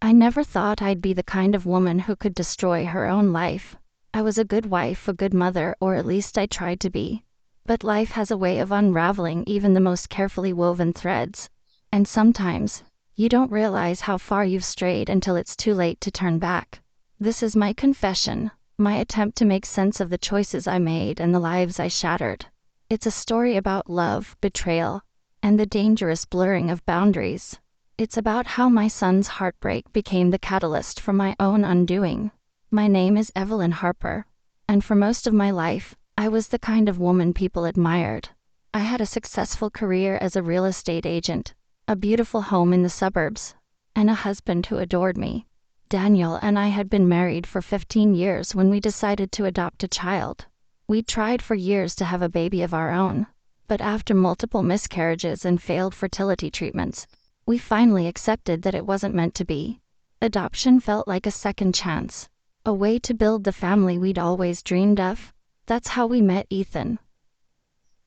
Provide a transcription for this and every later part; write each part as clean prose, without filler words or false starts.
I never thought I'd be the kind of woman who could destroy her own life. I was a good wife, a good mother, or at least I tried to be. But life has a way of unraveling even the most carefully woven threads. And sometimes, you don't realize how far you've strayed until it's too late to turn back. This is my confession, my attempt to make sense of the choices I made and the lives I shattered. It's a story about love, betrayal, and the dangerous blurring of boundaries. It's about how my son's heartbreak became the catalyst for my own undoing. My name is Evelyn Harper, and for most of my life, I was the kind of woman people admired. I had a successful career as a real estate agent, a beautiful home in the suburbs, and a husband who adored me. Daniel and I had been married for 15 years when we decided to adopt a child. We tried for years to have a baby of our own, but after multiple miscarriages and failed fertility treatments, we finally accepted that it wasn't meant to be. Adoption felt like a second chance, a way to build the family we'd always dreamed of. That's how we met Ethan.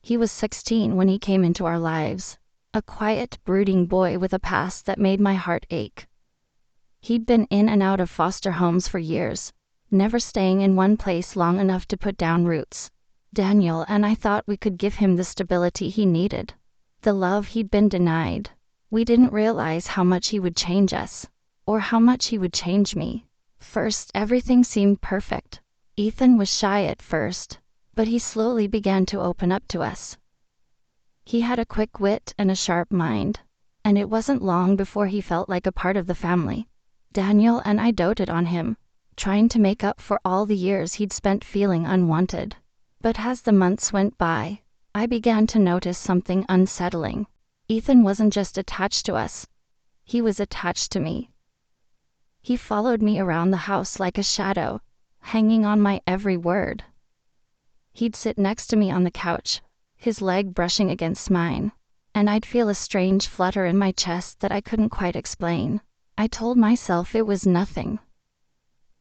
He was 16 when he came into our lives, a quiet, brooding boy with a past that made my heart ache. He'd been in and out of foster homes for years, never staying in one place long enough to put down roots. Daniel and I thought we could give him the stability he needed, the love he'd been denied. We didn't realize how much he would change us, or how much he would change me. First, everything seemed perfect. Ethan was shy at first, but he slowly began to open up to us. He had a quick wit and a sharp mind, and it wasn't long before he felt like a part of the family. Daniel and I doted on him, trying to make up for all the years he'd spent feeling unwanted. But as the months went by, I began to notice something unsettling. Ethan wasn't just attached to us, he was attached to me. He followed me around the house like a shadow, hanging on my every word. He'd sit next to me on the couch, his leg brushing against mine, and I'd feel a strange flutter in my chest that I couldn't quite explain. I told myself it was nothing.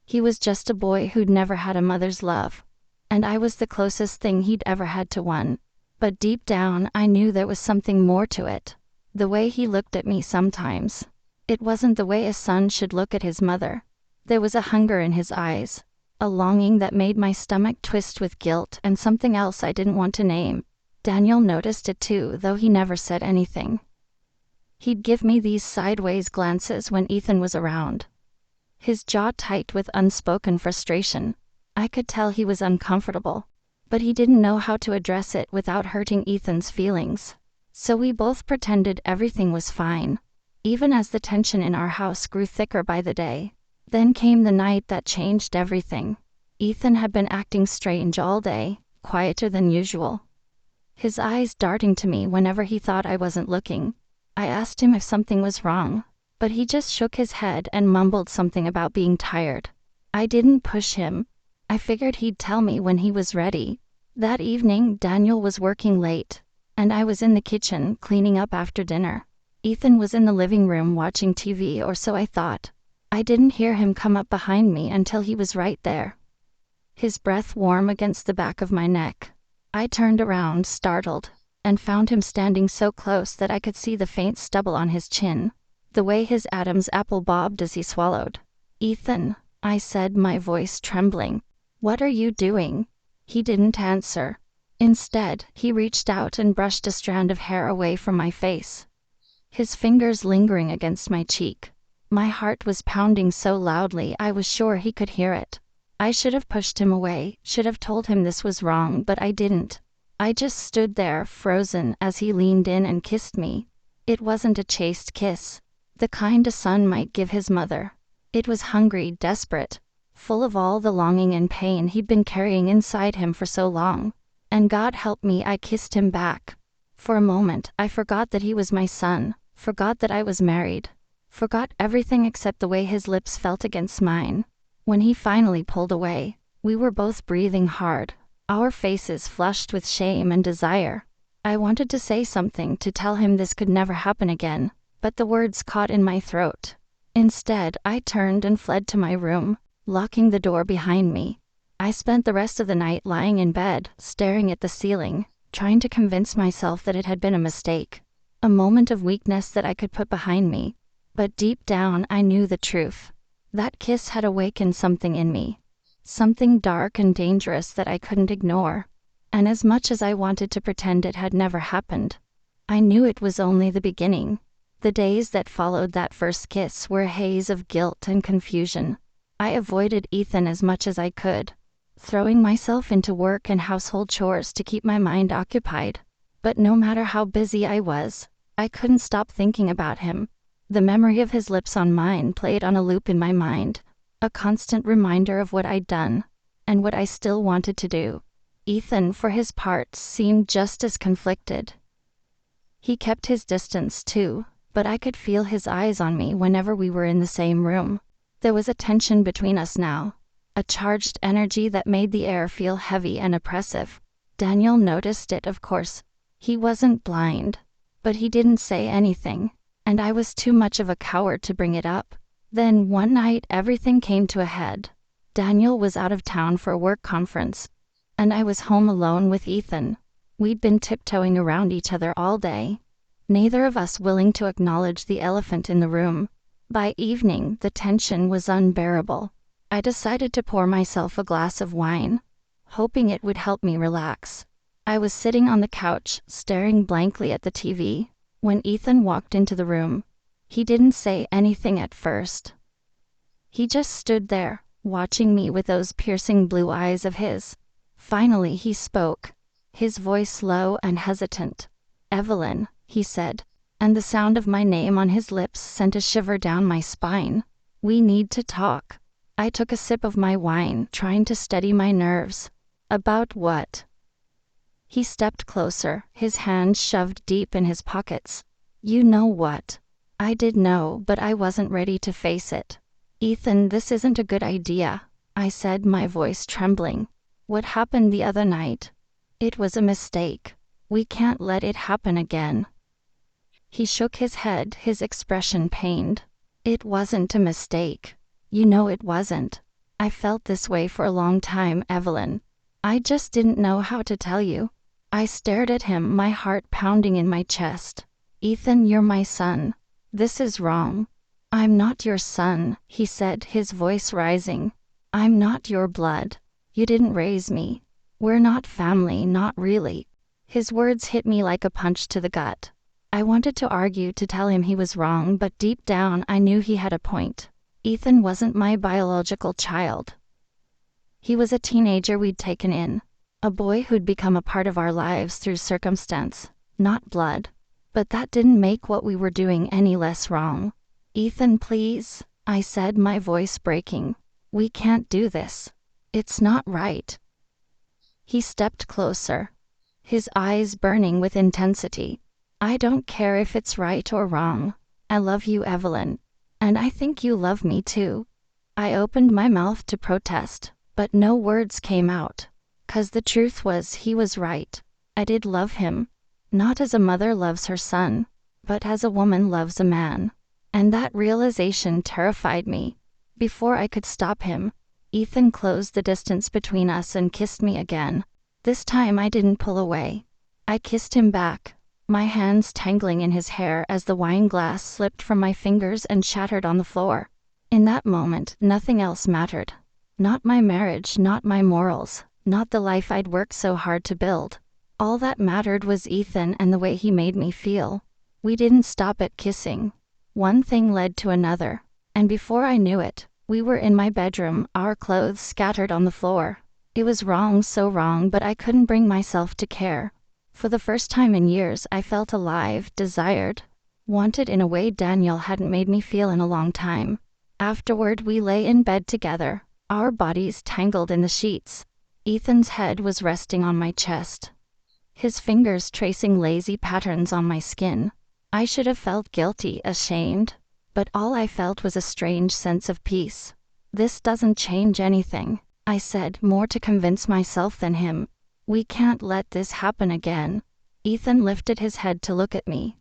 He was just a boy who'd never had a mother's love, and I was the closest thing he'd ever had to one. But deep down, I knew there was something more to it. The way he looked at me sometimes. It wasn't the way a son should look at his mother. There was a hunger in his eyes, a longing that made my stomach twist with guilt and something else I didn't want to name. Daniel noticed it too, though he never said anything. He'd give me these sideways glances when Ethan was around, his jaw tight with unspoken frustration. I could tell he was uncomfortable, but he didn't know how to address it without hurting Ethan's feelings. So we both pretended everything was fine, even as the tension in our house grew thicker by the day. Then came the night that changed everything. Ethan had been acting strange all day, quieter than usual, his eyes darting to me whenever he thought I wasn't looking. I asked him if something was wrong, but he just shook his head and mumbled something about being tired. I didn't push him. I figured he'd tell me when he was ready. That evening, Daniel was working late, and I was in the kitchen cleaning up after dinner. Ethan was in the living room watching TV, or so I thought. I didn't hear him come up behind me until he was right there, his breath warm against the back of my neck. I turned around, startled, and found him standing so close that I could see the faint stubble on his chin, the way his Adam's apple bobbed as he swallowed. "Ethan," I said, my voice trembling. "What are you doing?" He didn't answer. Instead, he reached out and brushed a strand of hair away from my face, his fingers lingering against my cheek. My heart was pounding so loudly I was sure he could hear it. I should have pushed him away, should have told him this was wrong, but I didn't. I just stood there, frozen, as he leaned in and kissed me. It wasn't a chaste kiss, the kind a son might give his mother. It was hungry, desperate, full of all the longing and pain he'd been carrying inside him for so long. And God help me, I kissed him back. For a moment, I forgot that he was my son, forgot that I was married, forgot everything except the way his lips felt against mine. When he finally pulled away, we were both breathing hard, our faces flushed with shame and desire. I wanted to say something, to tell him this could never happen again, but the words caught in my throat. Instead, I turned and fled to my room, locking the door behind me. I spent the rest of the night lying in bed, staring at the ceiling, trying to convince myself that it had been a mistake, a moment of weakness that I could put behind me. But deep down I knew the truth. That kiss had awakened something in me. Something dark and dangerous that I couldn't ignore. And as much as I wanted to pretend it had never happened, I knew it was only the beginning. The days that followed that first kiss were a haze of guilt and confusion. I avoided Ethan as much as I could, throwing myself into work and household chores to keep my mind occupied. But no matter how busy I was, I couldn't stop thinking about him. The memory of his lips on mine played on a loop in my mind, a constant reminder of what I'd done, and what I still wanted to do. Ethan, for his part, seemed just as conflicted. He kept his distance too, but I could feel his eyes on me whenever we were in the same room. There was a tension between us now, a charged energy that made the air feel heavy and oppressive. Daniel noticed it, of course. He wasn't blind, but he didn't say anything, and I was too much of a coward to bring it up. Then one night everything came to a head. Daniel was out of town for a work conference, and I was home alone with Ethan. We'd been tiptoeing around each other all day, neither of us willing to acknowledge the elephant in the room. By evening, the tension was unbearable. I decided to pour myself a glass of wine, hoping it would help me relax. I was sitting on the couch, staring blankly at the TV, when Ethan walked into the room. He didn't say anything at first. He just stood there, watching me with those piercing blue eyes of his. Finally he spoke, his voice low and hesitant. "Evelyn," he said, and the sound of my name on his lips sent a shiver down my spine. "We need to talk." I took a sip of my wine, trying to steady my nerves. "About what?" He stepped closer, his hands shoved deep in his pockets. "You know what." I did know, but I wasn't ready to face it. "Ethan, this isn't a good idea," I said, my voice trembling. "What happened the other night? It was a mistake. We can't let it happen again." He shook his head, his expression pained. "It wasn't a mistake. You know it wasn't. I felt this way for a long time, Evelyn. I just didn't know how to tell you." I stared at him, my heart pounding in my chest. "Ethan, you're my son. This is wrong." "I'm not your son," he said, his voice rising. "I'm not your blood. You didn't raise me. We're not family, not really." His words hit me like a punch to the gut. I wanted to argue, to tell him he was wrong, but deep down I knew he had a point. Ethan wasn't my biological child. He was a teenager we'd taken in, a boy who'd become a part of our lives through circumstance, not blood. But that didn't make what we were doing any less wrong. "Ethan, please," I said, my voice breaking. "We can't do this. It's not right." He stepped closer, his eyes burning with intensity. "I don't care if it's right or wrong. I love you, Evelyn. And I think you love me too." I opened my mouth to protest, but no words came out. 'Cause the truth was, he was right. I did love him. Not as a mother loves her son, but as a woman loves a man. And that realization terrified me. Before I could stop him, Ethan closed the distance between us and kissed me again. This time I didn't pull away. I kissed him back, my hands tangling in his hair as the wine glass slipped from my fingers and shattered on the floor. In that moment, nothing else mattered. Not my marriage, not my morals, not the life I'd worked so hard to build. All that mattered was Ethan and the way he made me feel. We didn't stop at kissing. One thing led to another, and before I knew it, we were in my bedroom, our clothes scattered on the floor. It was wrong, so wrong, but I couldn't bring myself to care. For the first time in years, I felt alive, desired, wanted in a way Daniel hadn't made me feel in a long time. Afterward, we lay in bed together, our bodies tangled in the sheets. Ethan's head was resting on my chest, his fingers tracing lazy patterns on my skin. I should have felt guilty, ashamed, but all I felt was a strange sense of peace. "This doesn't change anything," I said, more to convince myself than him. "We can't let this happen again." Ethan lifted his head to look at me,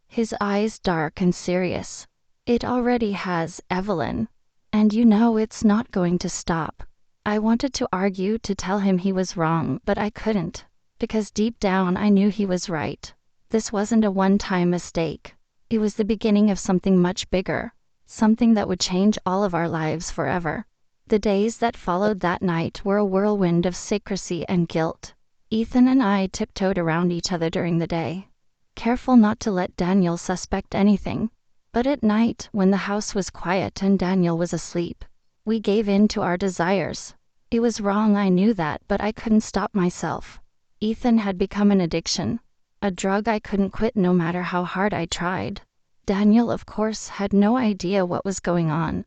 his eyes dark and serious. "It already has, Evelyn. And you know it's not going to stop." I wanted to argue, to tell him he was wrong, but I couldn't, because deep down I knew he was right. This wasn't a one-time mistake. It was the beginning of something much bigger, something that would change all of our lives forever. The days that followed that night were a whirlwind of secrecy and guilt. Ethan and I tiptoed around each other during the day, careful not to let Daniel suspect anything. But at night, when the house was quiet and Daniel was asleep, we gave in to our desires. It was wrong, I knew that, but I couldn't stop myself. Ethan had become an addiction, a drug I couldn't quit no matter how hard I tried. Daniel, of course, had no idea what was going on.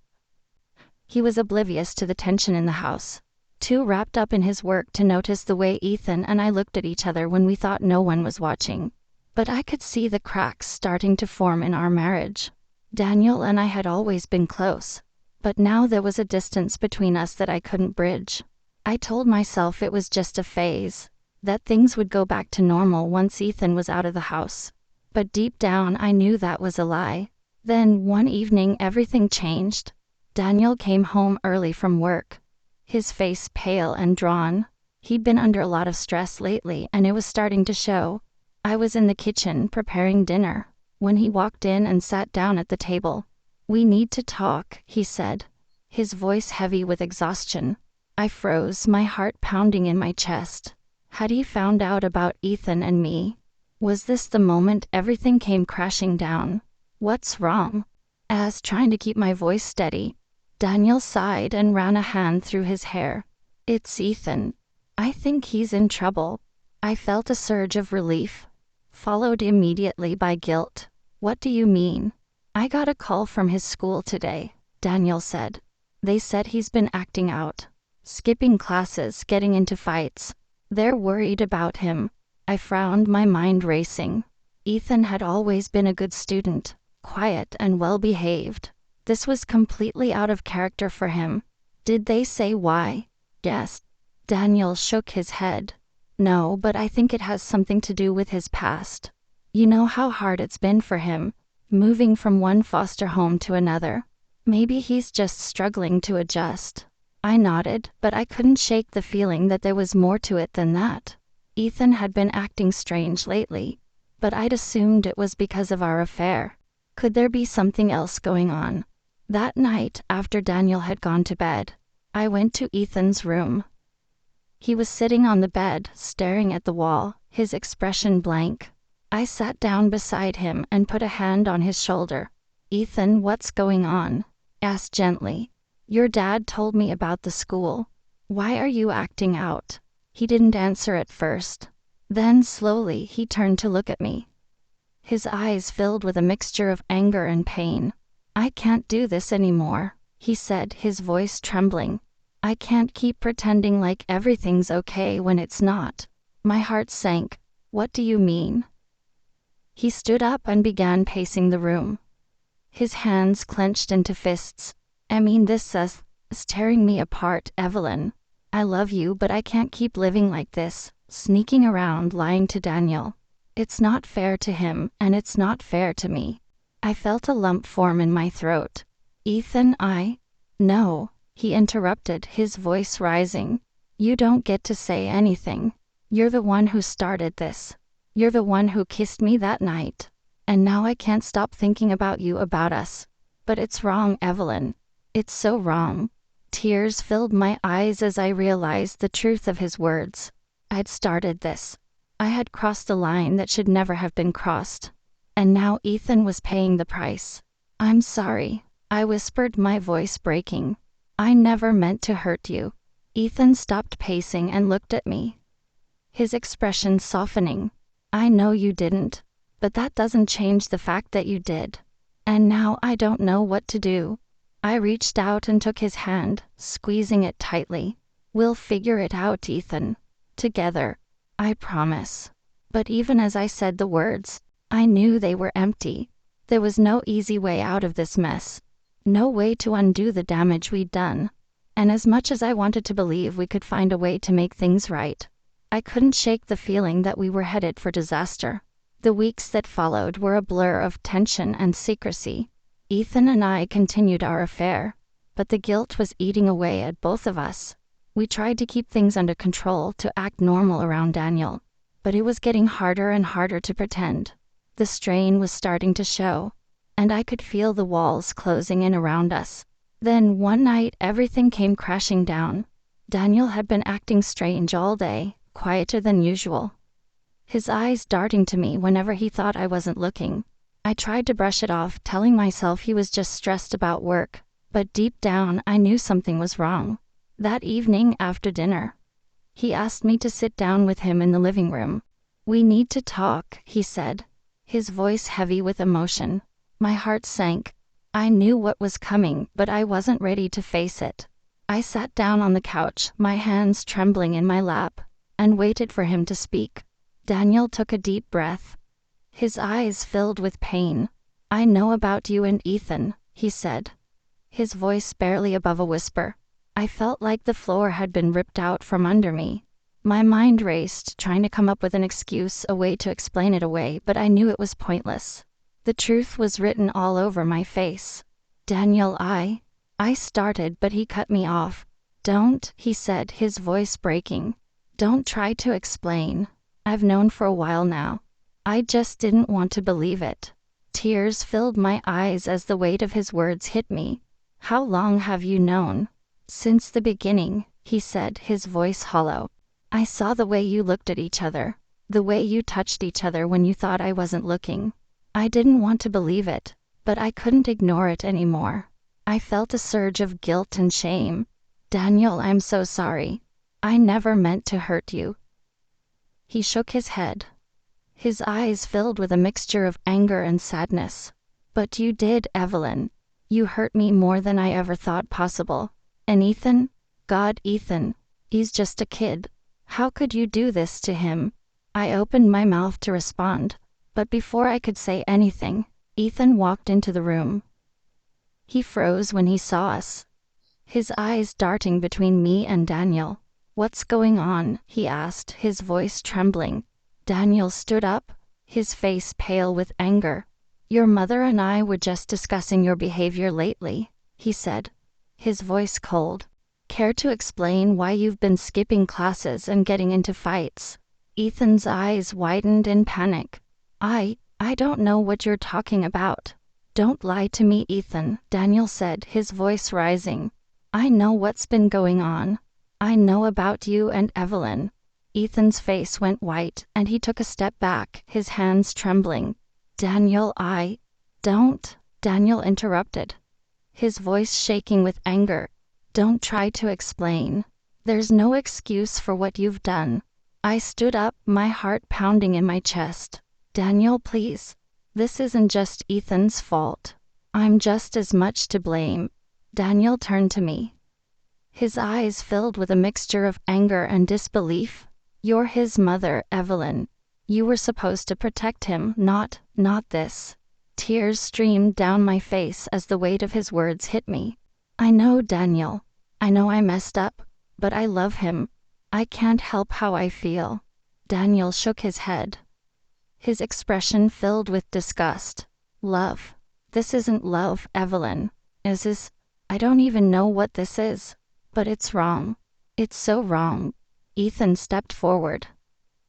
He was oblivious to the tension in the house, too wrapped up in his work to notice the way Ethan and I looked at each other when we thought no one was watching. But I could see the cracks starting to form in our marriage. Daniel and I had always been close, but now there was a distance between us that I couldn't bridge. I told myself it was just a phase, that things would go back to normal once Ethan was out of the house. But deep down I knew that was a lie. Then, one evening, everything changed. Daniel came home early from work, his face pale and drawn. He'd been under a lot of stress lately, and it was starting to show. I was in the kitchen preparing dinner when he walked in and sat down at the table. "We need to talk," he said, his voice heavy with exhaustion. I froze, my heart pounding in my chest. Had he found out about Ethan and me? Was this the moment everything came crashing down? "What's wrong?" As trying to keep my voice steady, Daniel sighed and ran a hand through his hair. "It's Ethan. I think he's in trouble." I felt a surge of relief, followed immediately by guilt. "What do you mean?" "I got a call from his school today," Daniel said. "They said he's been acting out, skipping classes, getting into fights. They're worried about him." I frowned, my mind racing. Ethan had always been a good student, quiet and well-behaved. This was completely out of character for him. "Did they say why?" "Yes." Daniel shook his head. "No, but I think it has something to do with his past. You know how hard it's been for him, moving from one foster home to another. Maybe he's just struggling to adjust." I nodded, but I couldn't shake the feeling that there was more to it than that. Ethan had been acting strange lately, but I'd assumed it was because of our affair. Could there be something else going on? That night, after Daniel had gone to bed, I went to Ethan's room. He was sitting on the bed, staring at the wall, his expression blank. I sat down beside him and put a hand on his shoulder. "Ethan, what's going on?" asked gently. "Your dad told me about the school. Why are you acting out?" He didn't answer at first. Then slowly he turned to look at me. His eyes filled with a mixture of anger and pain. "I can't do this anymore," he said, his voice trembling. "I can't keep pretending like everything's okay when it's not." My heart sank. "What do you mean?" He stood up and began pacing the room, his hands clenched into fists. "I mean, this is tearing me apart, Evelyn. I love you, but I can't keep living like this, sneaking around lying to Daniel. It's not fair to him, and it's not fair to me." I felt a lump form in my throat. "Ethan, No," he interrupted, his voice rising. "You don't get to say anything. You're the one who started this. You're the one who kissed me that night. And now I can't stop thinking about you, about us. But it's wrong, Evelyn. It's so wrong." Tears filled my eyes as I realized the truth of his words. I'd started this. I had crossed a line that should never have been crossed. And now Ethan was paying the price. "I'm sorry," I whispered, my voice breaking. "I never meant to hurt you." Ethan stopped pacing and looked at me, his expression softening. "I know you didn't, but that doesn't change the fact that you did. And now I don't know what to do." I reached out and took his hand, squeezing it tightly. "We'll figure it out, Ethan. Together. I promise." But even as I said the words, I knew they were empty. There was no easy way out of this mess. No way to undo the damage we'd done. And as much as I wanted to believe we could find a way to make things right, I couldn't shake the feeling that we were headed for disaster. The weeks that followed were a blur of tension and secrecy. Ethan and I continued our affair, but the guilt was eating away at both of us. We tried to keep things under control, to act normal around Daniel, but it was getting harder and harder to pretend. The strain was starting to show, and I could feel the walls closing in around us. Then one night everything came crashing down. Daniel had been acting strange all day, quieter than usual. His eyes darting to me whenever he thought I wasn't looking. I tried to brush it off, telling myself he was just stressed about work, but deep down I knew something was wrong. That evening after dinner, he asked me to sit down with him in the living room. "We need to talk," he said, his voice heavy with emotion. My heart sank. I knew what was coming, but I wasn't ready to face it. I sat down on the couch, my hands trembling in my lap, and waited for him to speak. Daniel took a deep breath. His eyes filled with pain. "I know about you and Ethan," he said, his voice barely above a whisper. I felt like the floor had been ripped out from under me. My mind raced, trying to come up with an excuse, a way to explain it away, but I knew it was pointless. The truth was written all over my face. "Daniel, I started, but he cut me off." "Don't," he said, his voice breaking. "Don't try to explain. I've known for a while now. I just didn't want to believe it." Tears filled my eyes as the weight of his words hit me. "How long have you known?" "Since the beginning," he said, his voice hollow. "I saw the way you looked at each other, the way you touched each other when you thought I wasn't looking. I didn't want to believe it, but I couldn't ignore it anymore. I felt a surge of guilt and shame. Daniel, I'm so sorry. I never meant to hurt you." He shook his head, his eyes filled with a mixture of anger and sadness. "But you did, Evelyn. You hurt me more than I ever thought possible. And Ethan? God, Ethan. He's just a kid. How could you do this to him?" I opened my mouth to respond, but before I could say anything, Ethan walked into the room. He froze when he saw us, his eyes darting between me and Daniel. "What's going on?" he asked, his voice trembling. Daniel stood up, his face pale with anger. "Your mother and I were just discussing your behavior lately," he said, his voice cold. "Care to explain why you've been skipping classes and getting into fights?" Ethan's eyes widened in panic. I don't know what you're talking about." "Don't lie to me, Ethan," Daniel said, his voice rising. "I know what's been going on. I know about you and Evelyn." Ethan's face went white, and he took a step back, his hands trembling. "Daniel, I don't," Daniel interrupted, his voice shaking with anger. "Don't try to explain. There's no excuse for what you've done." I stood up, my heart pounding in my chest. "Daniel, please. This isn't just Ethan's fault. I'm just as much to blame." Daniel turned to me, his eyes filled with a mixture of anger and disbelief. "You're his mother, Evelyn. You were supposed to protect him, not this." Tears streamed down my face as the weight of his words hit me. "I know, Daniel. I know I messed up, but I love him. I can't help how I feel." Daniel shook his head, his expression filled with disgust. "Love? This isn't love, Evelyn. I don't even know what this is. But it's wrong. It's so wrong." Ethan stepped forward,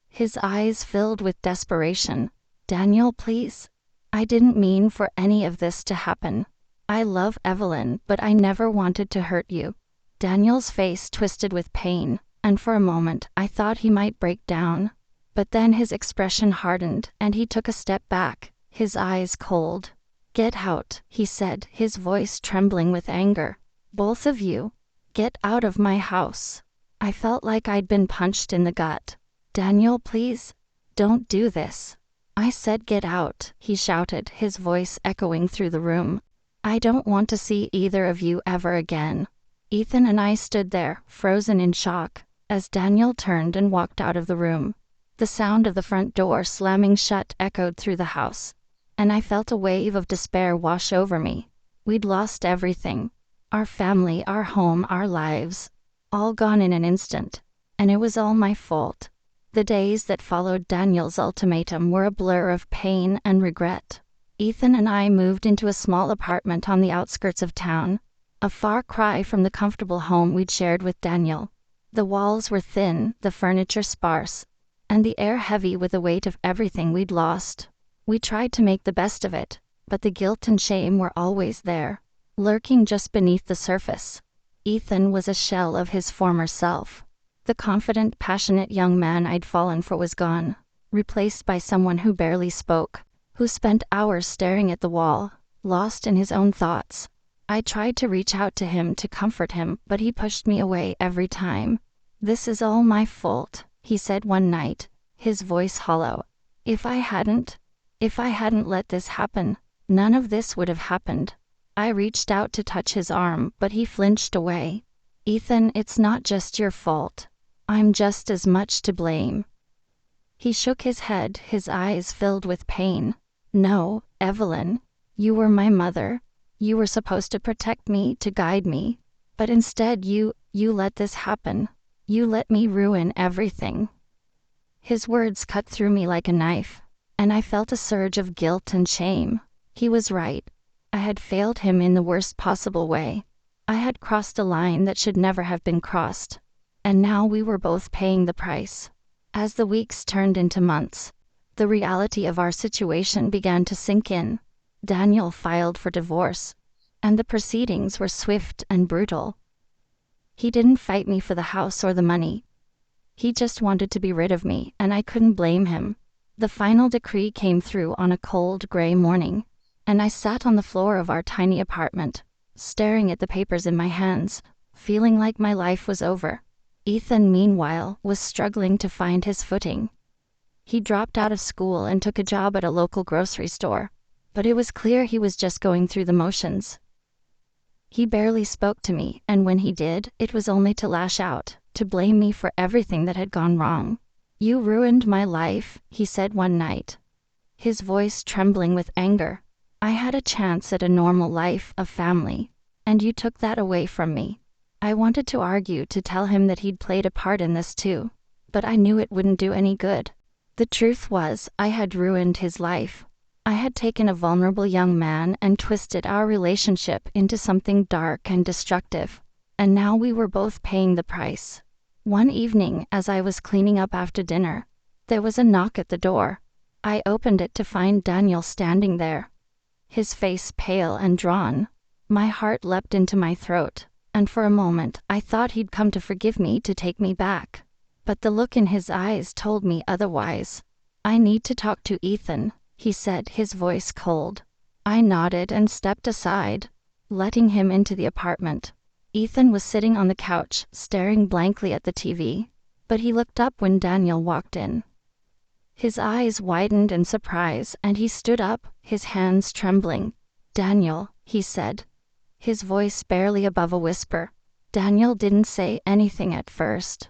his eyes filled with desperation. "Daniel, please. I didn't mean for any of this to happen. I love Evelyn, but I never wanted to hurt you." Daniel's face twisted with pain, and for a moment I thought he might break down. But then his expression hardened, and he took a step back, his eyes cold. "Get out," he said, his voice trembling with anger. "Both of you. Get out of my house." I felt like I'd been punched in the gut. "Daniel, please. Don't do this." "I said get out," he shouted, his voice echoing through the room. "I don't want to see either of you ever again." Ethan and I stood there, frozen in shock, as Daniel turned and walked out of the room. The sound of the front door slamming shut echoed through the house, and I felt a wave of despair wash over me. We'd lost everything. Our family, our home, our lives. All gone in an instant. And it was all my fault. The days that followed Daniel's ultimatum were a blur of pain and regret. Ethan and I moved into a small apartment on the outskirts of town, a far cry from the comfortable home we'd shared with Daniel. The walls were thin, the furniture sparse, and the air heavy with the weight of everything we'd lost. We tried to make the best of it, but the guilt and shame were always there, lurking just beneath the surface. Ethan was a shell of his former self. The confident, passionate young man I'd fallen for was gone, replaced by someone who barely spoke, who spent hours staring at the wall, lost in his own thoughts. I tried to reach out to him to comfort him, but he pushed me away every time. "This is all my fault," he said one night, his voice hollow. If I hadn't let this happen, none of this would have happened." I reached out to touch his arm, but he flinched away. "Ethan, it's not just your fault. I'm just as much to blame." He shook his head, his eyes filled with pain. "No, Evelyn. You were my mother. You were supposed to protect me, to guide me. But instead you let this happen. You let me ruin everything." His words cut through me like a knife, and I felt a surge of guilt and shame. He was right. I had failed him in the worst possible way. I had crossed a line that should never have been crossed. And now we were both paying the price. As the weeks turned into months, the reality of our situation began to sink in. Daniel filed for divorce, and the proceedings were swift and brutal. He didn't fight me for the house or the money. He just wanted to be rid of me, and I couldn't blame him. The final decree came through on a cold, gray morning, and I sat on the floor of our tiny apartment, staring at the papers in my hands, feeling like my life was over. Ethan, meanwhile, was struggling to find his footing. He dropped out of school and took a job at a local grocery store, but it was clear he was just going through the motions. He barely spoke to me, and when he did, it was only to lash out, to blame me for everything that had gone wrong. "You ruined my life," he said one night, his voice trembling with anger. "I had a chance at a normal life, a family, and you took that away from me." I wanted to argue, to tell him that he'd played a part in this too, but I knew it wouldn't do any good. The truth was, I had ruined his life. I had taken a vulnerable young man and twisted our relationship into something dark and destructive, and now we were both paying the price. One evening, as I was cleaning up after dinner, there was a knock at the door. I opened it to find Daniel standing there, his face pale and drawn. My heart leapt into my throat, and for a moment I thought he'd come to forgive me, to take me back. But the look in his eyes told me otherwise. "I need to talk to Ethan," he said, his voice cold. I nodded and stepped aside, letting him into the apartment. Ethan was sitting on the couch, staring blankly at the TV, but he looked up when Daniel walked in. His eyes widened in surprise, and he stood up, his hands trembling. "Daniel," he said, his voice barely above a whisper. Daniel didn't say anything at first.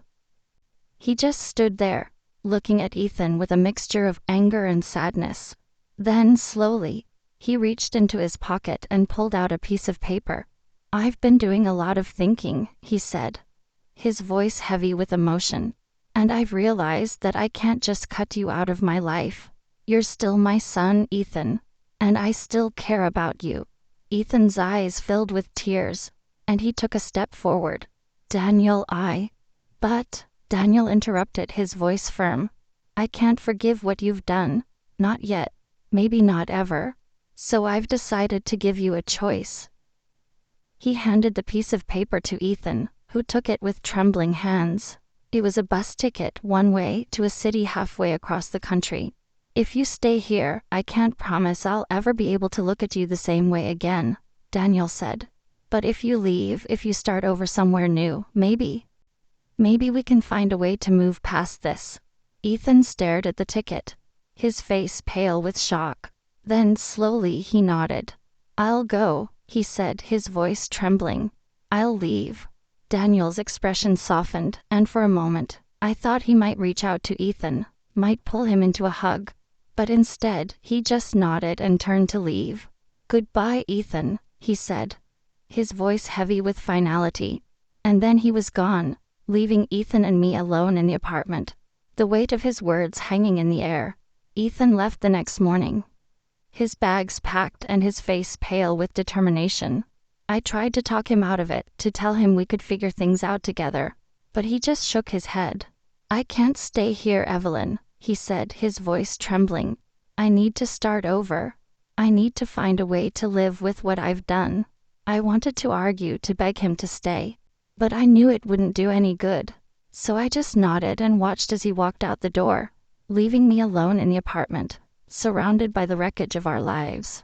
He just stood there, looking at Ethan with a mixture of anger and sadness. Then, slowly, he reached into his pocket and pulled out a piece of paper. "I've been doing a lot of thinking," he said, his voice heavy with emotion, "and I've realized that I can't just cut you out of my life. You're still my son, Ethan, and I still care about you." Ethan's eyes filled with tears, and he took a step forward. "Daniel, But," Daniel interrupted, his voice firm, "I can't forgive what you've done. Not yet. Maybe not ever. So I've decided to give you a choice." He handed the piece of paper to Ethan, who took it with trembling hands. It was a bus ticket, one way, to a city halfway across the country. "If you stay here, I can't promise I'll ever be able to look at you the same way again," Daniel said. "But if you leave, if you start over somewhere new, maybe we can find a way to move past this." Ethan stared at the ticket, his face pale with shock. Then slowly he nodded. "I'll go," he said, his voice trembling. "I'll leave." Daniel's expression softened, and for a moment, I thought he might reach out to Ethan, might pull him into a hug. But instead, he just nodded and turned to leave. "Goodbye, Ethan," he said, his voice heavy with finality. And then he was gone, leaving Ethan and me alone in the apartment, the weight of his words hanging in the air. Ethan left the next morning, his bags packed and his face pale with determination. I tried to talk him out of it, to tell him we could figure things out together, but he just shook his head. "I can't stay here, Evelyn," he said, his voice trembling. I need to start over. I need to find a way to live with what I've done. I wanted to argue to beg him to stay, but I knew it wouldn't do any good. So I just nodded and watched as he walked out the door, leaving me alone in the apartment, surrounded by the wreckage of our lives.